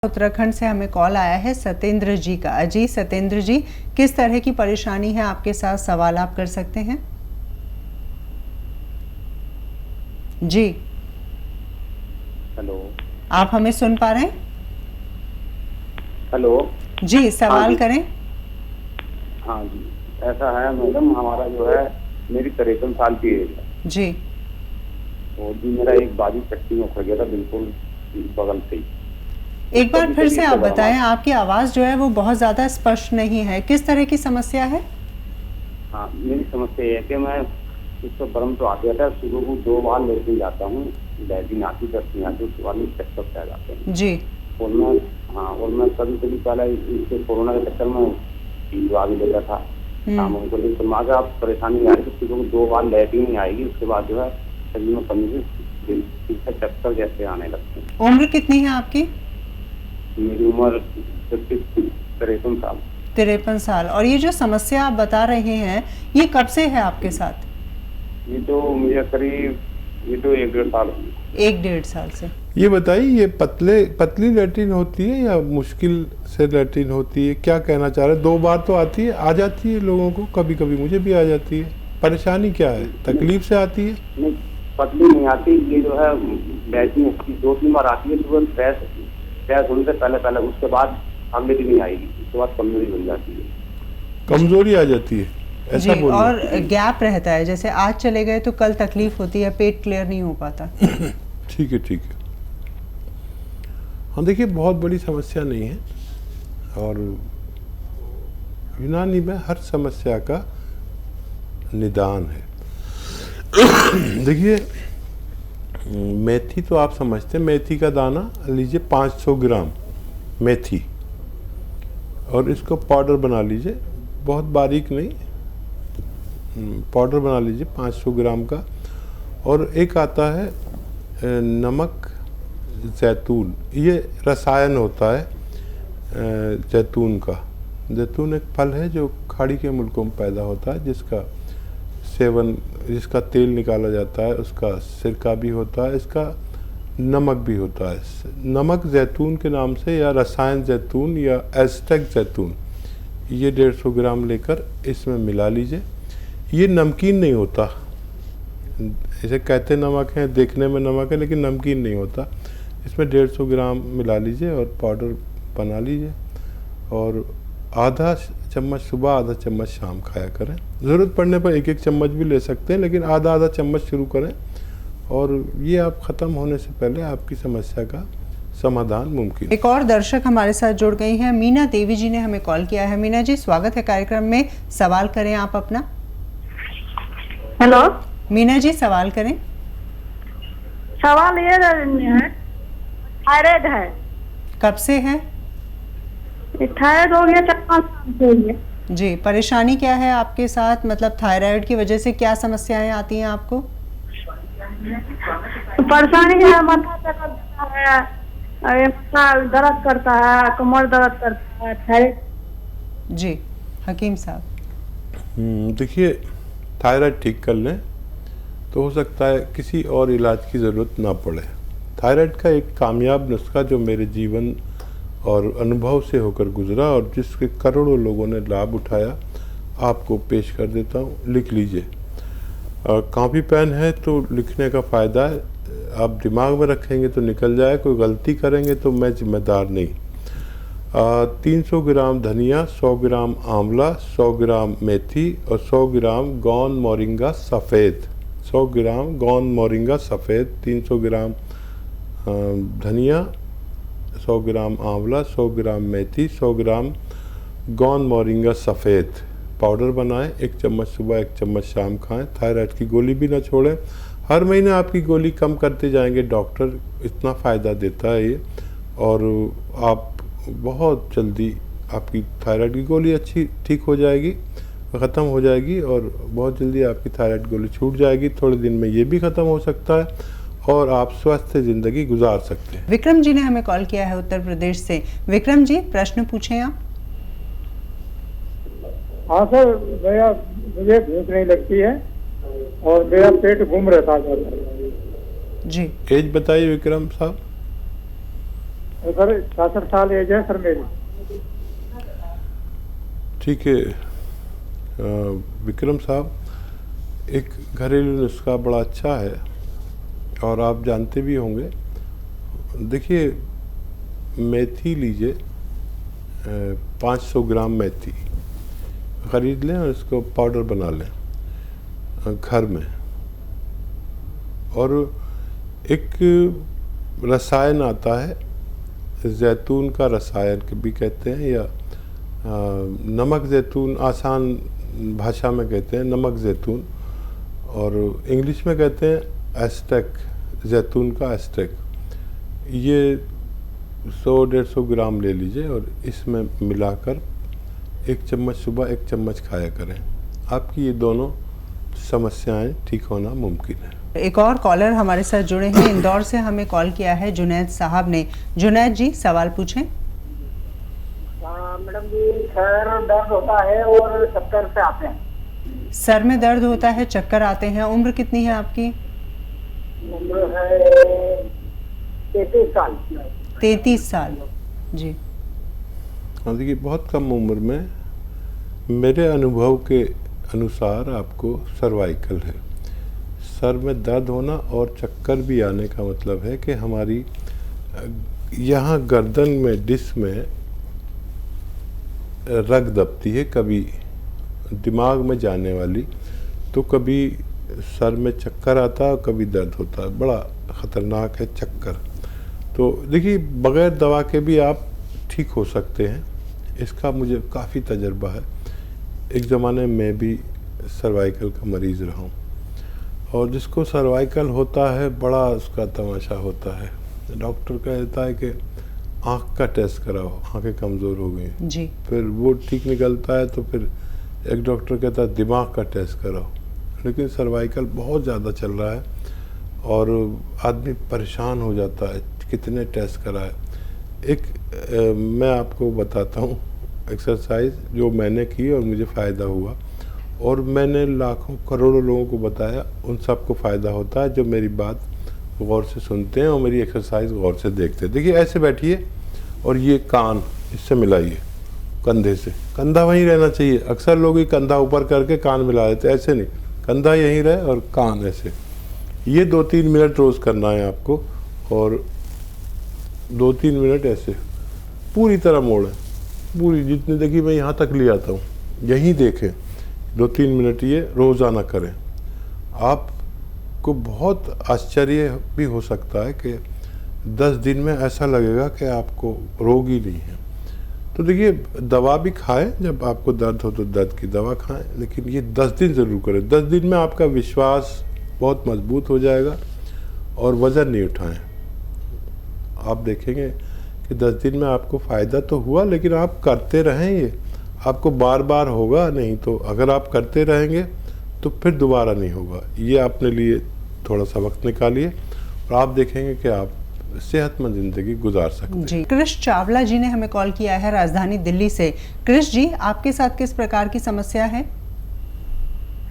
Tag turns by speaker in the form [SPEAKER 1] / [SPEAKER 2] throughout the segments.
[SPEAKER 1] उत्तराखंड से हमें कॉल आया है सत्येंद्र जी का। जी सत्येंद्र जी, किस तरह की परेशानी है आपके साथ, सवाल आप कर सकते हैं। जी
[SPEAKER 2] हेलो,
[SPEAKER 1] आप हमें सुन पा रहे हैं?
[SPEAKER 2] हेलो।
[SPEAKER 1] जी सवाल करें।
[SPEAKER 2] हाँ जी, ऐसा है मैडम, हमारा जो है मेरी 53 साल की एज है।
[SPEAKER 1] जी
[SPEAKER 2] और जी मेरा एक बाजू चट्टी में उखड़ गया था, बिल्कुल बगल से ही।
[SPEAKER 1] एक बार फिर से आप बताएं,
[SPEAKER 2] बड़ा
[SPEAKER 1] आपकी आवाज़ जो है वो बहुत ज़्यादा स्पष्ट नहीं है, किस तरह की समस्या है?
[SPEAKER 2] हाँ, मेरी समस्या ये है कि मैं इसको बर्म तो आ गया था, सुबह को 2 बार लेके जाता हूँ, लैट्रिन आती दस नहीं आती, उसके बाद में चक्कर आ जाते हैं।
[SPEAKER 1] जी
[SPEAKER 2] और मैं कभी कभी पहले इसके कोरोना के चक्कर में दवा भी लेता था शाम को, लेकिन दिमाग आप परेशानी आ रही है, सुबह को 2 बार लैट्रिन नहीं आएगी, उसके बाद जो है शरीर में कमी से चक्कर जैसे आने लगते हैं।
[SPEAKER 1] उम्र कितनी है आपकी?
[SPEAKER 2] मेरी उम्र 53 साल।
[SPEAKER 1] 53 साल। और ये जो समस्या आप बता रहे हैं ये कब से है आपके साथ?
[SPEAKER 2] ये तो मुझे करीब 1-1.5 साल हो गए।
[SPEAKER 1] 1-1.5 साल से।
[SPEAKER 3] ये बताइए, ये पतली लैट्रिन होती है या मुश्किल से लैट्रिन होती है, क्या कहना चाह रहे हैं? 2 बार तो आती है, आ जाती है लोगों को, कभी कभी मुझे भी आ जाती है। परेशानी क्या है, तकलीफ से आती है?
[SPEAKER 2] नहीं, पतली नहीं आती, ये जो है लैट्रिन 2-3 बार आती है सुबह, फ्रेश होने से पहले, उसके बाद अगले दिन नहीं आएगी, उसके बाद कमजोरी बन जाती है।
[SPEAKER 3] कमजोरी आ जाती है, ऐसा
[SPEAKER 1] जी, और गैप रहता है, जैसे आज चले गए तो कल तकलीफ होती है, पेट क्लियर नहीं हो पाता।
[SPEAKER 3] ठीक है। हाँ देखिए, बहुत बड़ी समस्या नहीं है, और यूनानी में हर समस्या का निदान है। देखिए, मेथी तो आप समझते हैं, मेथी का दाना लीजिए 500 ग्राम मेथी, और इसको पाउडर बना लीजिए, बहुत बारीक नहीं, पाउडर बना लीजिए 500 ग्राम का। और एक आता है नमक जैतून, ये रसायन होता है जैतून का। जैतून एक फल है जो खाड़ी के मुल्कों में पैदा होता है, जिसका तेल निकाला जाता है, उसका सिरका भी होता है, इसका नमक भी होता है। नमक जैतून के नाम से, या रसायन जैतून, या एज़टेक जैतून, ये 150 ग्राम लेकर इसमें मिला लीजिए। ये नमकीन नहीं होता, इसे कहते नमक है, देखने में नमक है लेकिन नमकीन नहीं होता। इसमें 150 ग्राम मिला लीजिए और पाउडर बना लीजिए, और आधा चम्मच सुबह, आधा चम्मच शाम खाया करें। ज़रूरत पड़ने पर 1-1 चम्मच भी ले सकते हैं, लेकिन आधा चम्मच शुरू करें, और ये आप ख़त्म होने से पहले आपकी समस्या का समाधान मुमकिन।
[SPEAKER 1] एक और दर्शक हमारे साथ जुड़ गई हैं, मीना देवी जी ने हमें कॉल किया है। मीना जी, स्वागत है कार्यक्रम में, सवाल करें आप अपना।
[SPEAKER 4] हेलो
[SPEAKER 1] मीना जी, सवाल करें।
[SPEAKER 4] सवाल ये है, थायराइड है।
[SPEAKER 1] कब से है?
[SPEAKER 4] थायराइड हो गया 4-5 साल से हुई है।
[SPEAKER 1] जी, परेशानी क्या है आपके साथ, मतलब थायराइड की वजह से क्या समस्याएं आती हैं आपको?
[SPEAKER 4] परेशानी है, माथा दर्द है, माथा दर्द करता है, कमर दर्द करता है, थायराइड।
[SPEAKER 1] जी हकीम साहब।
[SPEAKER 3] देखिए, थायराइड ठीक कर लें तो हो सकता है किसी और इलाज की ज़रूरत ना पड़े। थायराइड का एक कामयाब नुस्खा जो मेरे जीवन और अनुभव से होकर गुजरा, और जिसके करोड़ों लोगों ने लाभ उठाया, आपको पेश कर देता हूँ, लिख लीजिए। कॉपी पेन है तो लिखने का फ़ायदा है, आप दिमाग में रखेंगे तो निकल जाए, कोई गलती करेंगे तो मैं जिम्मेदार नहीं। 300 ग्राम धनिया, 100 ग्राम आंवला, 100 ग्राम मेथी और 100 ग्राम गौन मोरिंगा सफ़ेद। 100 ग्राम गौन मोरिंगा सफ़ेद, 300 ग्राम धनिया, 100 ग्राम आंवला, 100 ग्राम मेथी, 100 ग्राम गौन मोरिंगा सफ़ेद पाउडर बनाएं। 1 चम्मच सुबह, 1 चम्मच शाम खाएं। थायराइड की गोली भी ना छोड़ें, हर महीने आपकी गोली कम करते जाएंगे, डॉक्टर इतना फ़ायदा देता है ये, और आप बहुत जल्दी आपकी थायराइड की गोली अच्छी ठीक हो जाएगी, ख़त्म हो जाएगी, और बहुत जल्दी आपकी थायराइड गोली छूट जाएगी। थोड़े दिन में ये भी ख़त्म हो सकता है, और आप स्वस्थ ज़िंदगी गुजार सकते हैं।
[SPEAKER 1] विक्रम जी ने हमें कॉल किया है उत्तर प्रदेश से। विक्रम जी, प्रश्न पूछें आप।
[SPEAKER 5] हाँ सर, भैया मुझे भूख नहीं लगती है और मेरा पेट घूम रहता है।
[SPEAKER 1] जी,
[SPEAKER 3] एज बताइए विक्रम साहब।
[SPEAKER 5] सर 66 साल एज है सर मेरी।
[SPEAKER 3] ठीक है विक्रम साहब, एक घरेलू नुस्खा बड़ा अच्छा है और आप जानते भी होंगे। देखिए, मेथी लीजिए, 500 ग्राम मेथी ख़रीद लें और इसको पाउडर बना लें घर में। और एक रसायन आता है, जैतून का रसायन भी कहते हैं, या नमक जैतून आसान भाषा में कहते हैं, नमक जैतून, और इंग्लिश में कहते हैं एस्टेक, जैतून का एस्टेक। ये 100-150 ग्राम ले लीजिए और इसमें मिलाकर 1 चम्मच सुबह 1 चम्मच खाया करें। आपकी ये दोनों समस्याएं ठीक होना मुमकिन है।
[SPEAKER 1] एक और कॉलर हमारे साथ जुड़े हैं, इंदौर से हमें कॉल किया है जुनैद साहब ने। जुनैद जी, सवाल पूछें।
[SPEAKER 6] मैडम जी, सर दर्द होता है और चक्कर से आते हैं।
[SPEAKER 1] सर में दर्द होता है, चक्कर आते हैं। उम्र कितनी है आपकी?
[SPEAKER 6] उम्र है 33 साल।
[SPEAKER 1] 33 साल जी।
[SPEAKER 3] हाँ, देखिए, बहुत कम उम्र में मेरे अनुभव के अनुसार आपको सर्वाइकल है। सर में दर्द होना और चक्कर भी आने का मतलब है कि हमारी यहाँ गर्दन में, डिस्क में रग दबती है, कभी दिमाग में जाने वाली, तो कभी सर में चक्कर आता है और कभी दर्द होता है। बड़ा ख़तरनाक है चक्कर। तो देखिए, बग़ैर दवा के भी आप ठीक हो सकते हैं। इसका मुझे काफ़ी तजर्बा है। एक ज़माने में भी सर्वाइकल का मरीज़ रहा हूँ, और जिसको सर्वाइकल होता है बड़ा उसका तमाशा होता है। डॉक्टर कहता है कि आँख का टेस्ट कराओ, आँखें कमज़ोर हो गई
[SPEAKER 1] जी।
[SPEAKER 3] फिर वो ठीक निकलता है तो फिर एक डॉक्टर कहता है दिमाग का टेस्ट कराओ। लेकिन सर्वाइकल बहुत ज़्यादा चल रहा है और आदमी परेशान हो जाता है, कितने टेस्ट कराए। एक मैं आपको बताता हूँ एक्सरसाइज जो मैंने की और मुझे फ़ायदा हुआ, और मैंने लाखों करोड़ों लोगों को बताया, उन सबको फ़ायदा होता है जो मेरी बात गौर से सुनते हैं और मेरी एक्सरसाइज गौर से देखते हैं। देखिए, ऐसे बैठिए और ये कान इससे मिलाइए कंधे से, कंधा वहीं रहना चाहिए। अक्सर लोग ये कंधा ऊपर करके कान मिला देते, ऐसे नहीं, कंधा यहीं रहे और कान ऐसे। ये 2-3 मिनट रोज़ करना है आपको, और 2-3 मिनट ऐसे पूरी तरह मोड़ें, पूरी जितनी। देखिए, मैं यहाँ तक ले आता हूँ, यहीं देखें। 2-3 मिनट ये रोज़ाना करें। आपको बहुत आश्चर्य भी हो सकता है कि 10 दिन में ऐसा लगेगा कि आपको रोग ही नहीं है। तो देखिए, दवा भी खाएं, जब आपको दर्द हो तो दर्द की दवा खाएं, लेकिन ये 10 दिन ज़रूर करें। 10 दिन में आपका विश्वास बहुत मजबूत हो जाएगा। और वज़न नहीं उठाएं। आप देखेंगे कि 10 दिन में आपको फ़ायदा तो हुआ, लेकिन आप करते रहें। ये आपको बार बार होगा नहीं, तो अगर आप करते रहेंगे तो फिर दोबारा नहीं होगा। ये अपने लिए थोड़ा सा वक्त निकालिए और आप देखेंगे कि आप सेहतमंद ज़िंदगी गुजार सकते हैं।
[SPEAKER 1] जी। कृष चावला जी ने हमें कॉल किया है राजधानी दिल्ली से। कृष जी, आपके साथ किस प्रकार की समस्या है?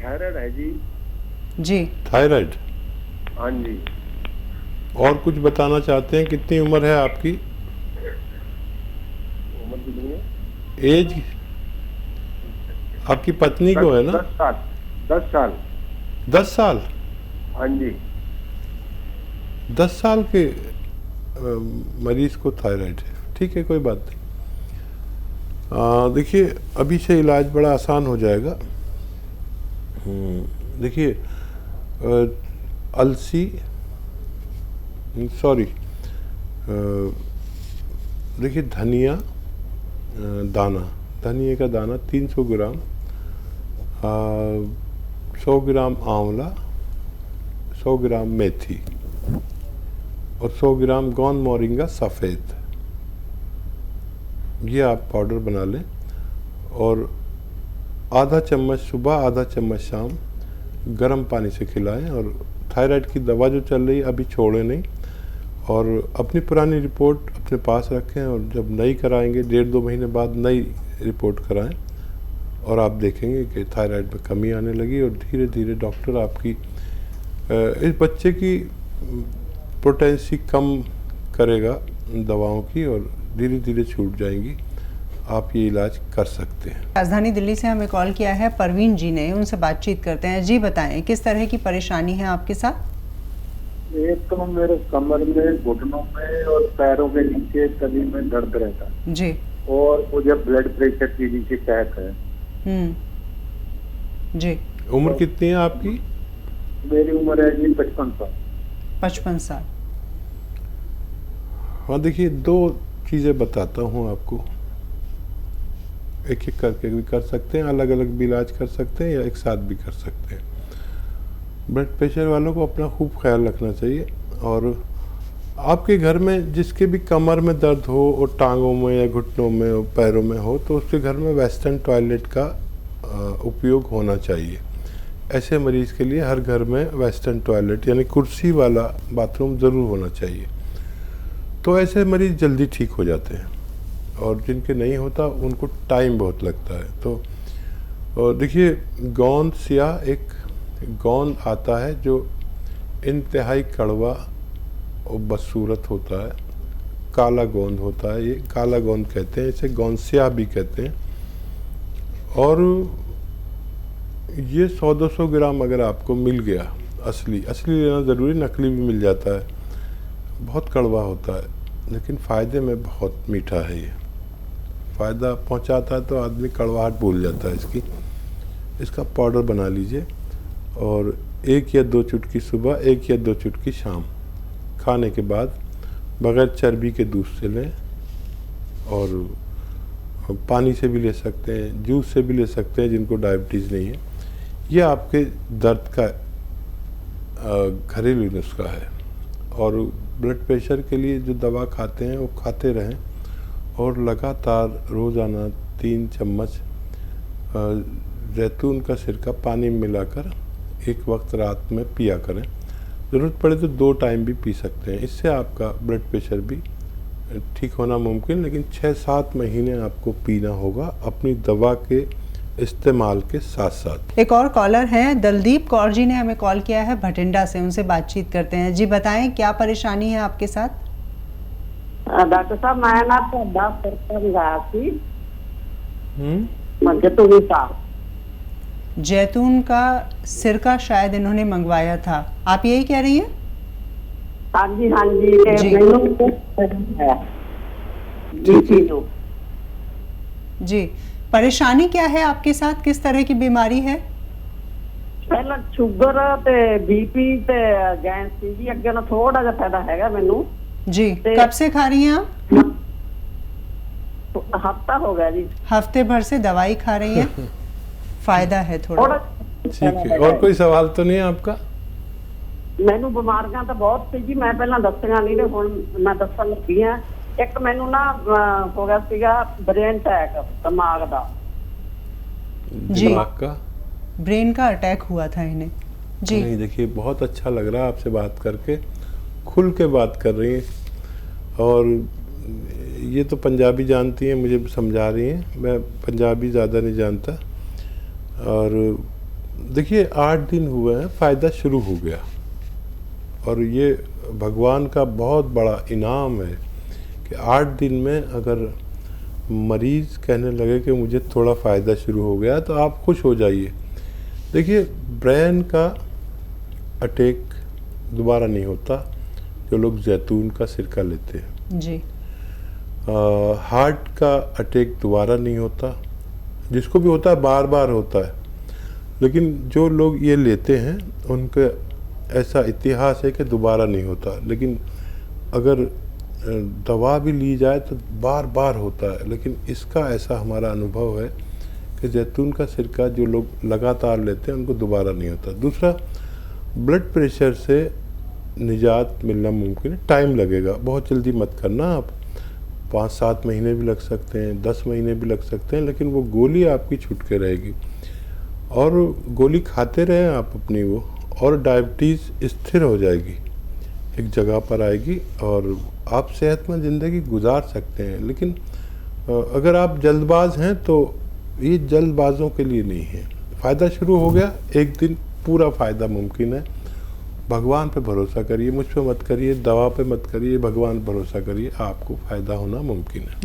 [SPEAKER 7] थायराइड है जी।
[SPEAKER 3] जी, थायराइड।
[SPEAKER 7] हाँ जी।
[SPEAKER 3] और कुछ बताना चाहते हैं? कितनी उम्र है आपकी?
[SPEAKER 7] उम्र कितनी है?
[SPEAKER 3] एज आपकी पत्नी को है ना?
[SPEAKER 7] 10 साल। 10 साल।
[SPEAKER 3] 10 साल?
[SPEAKER 7] हाँ जी।
[SPEAKER 3] 10 साल के मरीज को थायराइड है। ठीक है, कोई बात नहीं। देखिए, अभी से इलाज बड़ा आसान हो जाएगा। देखिए, अलसी, सॉरी, देखिए, धनिया दाना, धनिया का दाना 300 ग्राम, 100 ग्राम आंवला, 100 ग्राम मेथी और 100 ग्राम गौन मोरिंगा सफ़ेद, ये आप पाउडर बना लें और आधा चम्मच सुबह, आधा चम्मच शाम गर्म पानी से खिलाएं। और थायराइड की दवा जो चल रही है अभी छोड़ें नहीं, और अपनी पुरानी रिपोर्ट अपने पास रखें, और जब नई कराएंगे 1.5-2 महीने बाद नई रिपोर्ट कराएं, और आप देखेंगे कि थायराइड में कमी आने लगी। और धीरे धीरे डॉक्टर आपकी इस बच्चे की पोटेंसी कम करेगा दवाओं की और धीरे धीरे छूट जाएंगी। आप ये इलाज कर सकते हैं।
[SPEAKER 1] राजधानी दिल्ली से हमें कॉल किया है परवीन जी ने, उनसे बातचीत करते हैं। जी बताएं, किस तरह की परेशानी है आपके साथ?
[SPEAKER 7] एक तो मेरे कमर में, घुटनों में और पैरों के नीचे तली में दर्द रहता है
[SPEAKER 1] जी।
[SPEAKER 7] और मुझे ब्लड प्रेशर की भी शिकायत है।
[SPEAKER 1] जी।
[SPEAKER 3] उम्र कितनी है आपकी?
[SPEAKER 7] मेरी उम्र है जी 55 साल।
[SPEAKER 1] 55 साल।
[SPEAKER 3] हाँ देखिए, 2 चीज़ें बताता हूँ आपको, एक एक करके भी कर सकते हैं, अलग अलग भी इलाज कर सकते हैं या एक साथ भी कर सकते हैं। ब्लड प्रेशर वालों को अपना खूब ख्याल रखना चाहिए। और आपके घर में जिसके भी कमर में दर्द हो और टांगों में या घुटनों में और पैरों में हो, तो उसके घर में वेस्टर्न टॉयलेट का उपयोग होना चाहिए। ऐसे मरीज़ के लिए हर घर में वेस्टर्न टॉयलेट यानी कुर्सी वाला बाथरूम ज़रूर होना चाहिए। तो ऐसे मरीज़ जल्दी ठीक हो जाते हैं, और जिनके नहीं होता उनको टाइम बहुत लगता है। तो देखिए, गोंद स्याह एक गोंद आता है जो इंतहाई कड़वा और बदसूरत होता है, काला गोंद होता है, ये काला गोंद कहते हैं, इसे गोंद स्याह भी कहते हैं। और ये 100-200 ग्राम अगर आपको मिल गया, असली लेना ज़रूरी, नकली भी मिल जाता है। बहुत कड़वा होता है लेकिन फ़ायदे में बहुत मीठा है। ये फ़ायदा पहुंचाता है तो आदमी कड़वाहट भूल जाता है इसका पाउडर बना लीजिए, और 1 या 2 चुटकी सुबह, 1 या 2 चुटकी शाम खाने के बाद बग़ैर चर्बी के दूध से लें, और पानी से भी ले सकते हैं, जूस से भी ले सकते हैं जिनको डायबिटीज़ नहीं है। ये आपके दर्द का घरेलू नुस्खा है। और ब्लड प्रेशर के लिए जो दवा खाते हैं वो खाते रहें, और लगातार रोज़ाना 3 चम्मच जैतून का सिरका पानी में मिलाकर एक वक्त रात में पिया करें। ज़रूरत पड़े तो 2 टाइम भी पी सकते हैं। इससे आपका ब्लड प्रेशर भी ठीक होना मुमकिन, लेकिन 6-7 महीने आपको पीना होगा अपनी दवा के इस्तेमाल के साथ साथ।
[SPEAKER 1] एक और कॉलर हैं, दलदीप कौर जी ने हमें कॉल किया है भटिंडा से, उनसे बातचीत करते हैं। जी बताएं, क्या परेशानी है आपके साथ?
[SPEAKER 6] डॉक्टर साहब, मैं ना तो 10 रुपये गया थी
[SPEAKER 1] जैतून का सिरका शायद इन्होंने मंगवाया था, आप यही कह रही हैं?
[SPEAKER 6] हाँ जी, हाँ जी।
[SPEAKER 1] जी, परेशानी क्या है आपके साथ, किस तरह की बीमारी है?
[SPEAKER 6] पहला शुगर ते बीपी ते गैस सी जी, अगे ना थोड़ा जा फायदा हैगा मैनू
[SPEAKER 1] जी। कब से खा रही हैं आप?
[SPEAKER 6] हफ्ता हो गया जी।
[SPEAKER 1] हफ्ते भर से दवाई खा रही हैं, फायदा है थोड़ा।
[SPEAKER 3] ठीक है, और कोई सवाल तो नहीं है आपका?
[SPEAKER 6] मैनू बीमारियां तो बहुत सी जी, मैं पहला दसिया नहीं, हुण मैं दसन लगी हां। एक मैनू ना हो गया सीगा ब्रेन अटैक, दिमाग दा
[SPEAKER 1] जी।
[SPEAKER 3] दिमाग का
[SPEAKER 1] ब्रेन का अटैक हुआ था इन्हें जी।
[SPEAKER 3] नहीं, देखिए बहुत अच्छा लग रहा है आपसे बात करके, खुल के बात कर रही हैं, और ये तो पंजाबी जानती हैं, मुझे समझा रही हैं, मैं पंजाबी ज़्यादा नहीं जानता। और देखिए 8 दिन हुए हैं, फ़ायदा शुरू हो गया, और ये भगवान का बहुत बड़ा इनाम है कि 8 दिन में अगर मरीज़ कहने लगे कि मुझे थोड़ा फ़ायदा शुरू हो गया, तो आप खुश हो जाइए। देखिए, ब्रेन का अटैक दोबारा नहीं होता जो लोग जैतून का सिरका लेते हैं
[SPEAKER 1] जी।
[SPEAKER 3] हार्ट का अटैक दोबारा नहीं होता, जिसको भी होता है बार बार होता है, लेकिन जो लोग ये लेते हैं उनका ऐसा इतिहास है कि दोबारा नहीं होता। लेकिन अगर दवा भी ली जाए तो बार बार होता है, लेकिन इसका ऐसा हमारा अनुभव है कि जैतून का सिरका जो लोग लगातार लेते हैं उनको दोबारा नहीं होता। दूसरा, ब्लड प्रेशर से निजात मिलना मुमकिन है, टाइम लगेगा, बहुत जल्दी मत करना आप। 5-7 महीने भी लग सकते हैं, 10 महीने भी लग सकते हैं, लेकिन वो गोली आपकी छूट के रहेगी, और गोली खाते रहें आप अपनी वो, और डायबिटीज़ स्थिर हो जाएगी, एक जगह पर आएगी, और आप सेहतमंद ज़िंदगी गुजार सकते हैं। लेकिन अगर आप जल्दबाज हैं तो ये जल्दबाजों के लिए नहीं है। फ़ायदा शुरू हो गया, एक दिन पूरा फ़ायदा मुमकिन है, भगवान पे भरोसा करिए, मुझ पे मत करिए, दवा पे मत करिए, भगवान पे भरोसा करिए, आपको फ़ायदा होना मुमकिन है।